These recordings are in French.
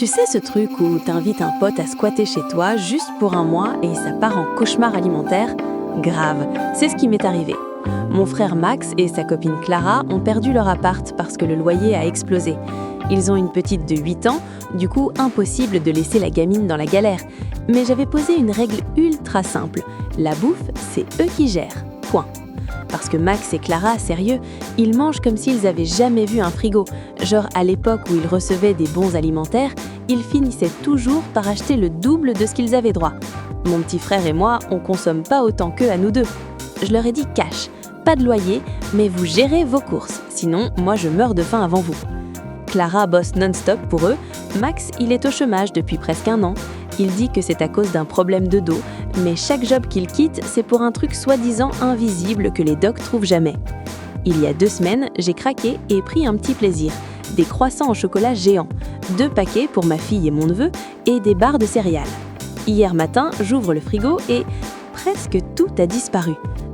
Tu sais ce truc où t'invites un pote à squatter chez toi juste pour un mois et ça part en cauchemar alimentaire? Grave, c'est ce qui m'est arrivé. Mon frère Max et sa copine Clara ont perdu leur appart parce que le loyer a explosé. Ils ont une petite de 8 ans, du coup impossible de laisser la gamine dans la galère. Mais j'avais posé une règle ultra simple. La bouffe, c'est eux qui gèrent. Point. Parce que Max et Clara, sérieux, ils mangent comme s'ils avaient jamais vu un frigo. Genre à l'époque où ils recevaient des bons alimentaires, ils finissaient toujours par acheter le double de ce qu'ils avaient droit. Mon petit frère et moi, on consomme pas autant qu'eux à nous deux. Je leur ai dit cash, pas de loyer, mais vous gérez vos courses, sinon moi je meurs de faim avant vous. Clara bosse non-stop pour eux, Max il est au chômage depuis presque un an. Il dit que c'est à cause d'un problème de dos, mais chaque job qu'il quitte, c'est pour un truc soi-disant invisible que les docs trouvent jamais. Il y a 2 semaines, j'ai craqué et pris un petit plaisir. Des croissants au chocolat géants, 2 paquets pour ma fille et mon neveu, et des barres de céréales. Hier matin, j'ouvre le frigo et presque tout a disparu.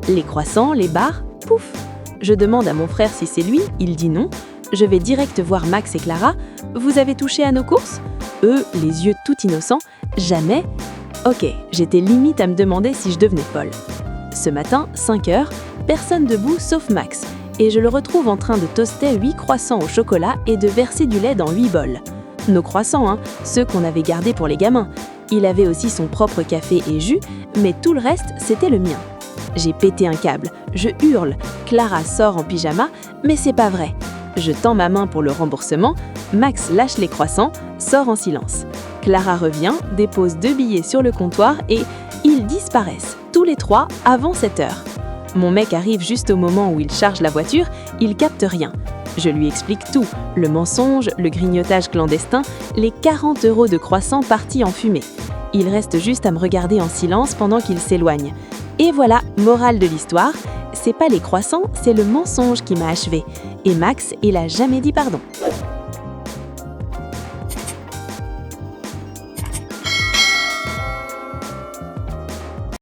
Les croissants, les barres, pouf! Je demande à mon frère si c'est lui, il dit non. Je vais direct voir Max et Clara. Vous avez touché à nos courses? Eux, les yeux tout innocents, jamais. Ok, j'étais limite à me demander si je devenais folle. Ce matin, 5 heures, personne debout sauf Max. Et je le retrouve en train de toaster 8 croissants au chocolat et de verser du lait dans 8 bols. Nos croissants, ceux qu'on avait gardés pour les gamins. Il avait aussi son propre café et jus, mais tout le reste, c'était le mien. J'ai pété un câble, je hurle, Clara sort en pyjama, mais c'est pas vrai. Je tends ma main pour le remboursement, Max lâche les croissants, sort en silence. Clara revient, dépose 2 billets sur le comptoir et ils disparaissent, tous les 3, avant 7 heures. Mon mec arrive juste au moment où il charge la voiture, il capte rien. Je lui explique tout, le mensonge, le grignotage clandestin, les 40 € de croissants partis en fumée. Il reste juste à me regarder en silence pendant qu'il s'éloigne. Et voilà, morale de l'histoire, c'est pas les croissants, c'est le mensonge qui m'a achevé. Et Max, il a jamais dit pardon.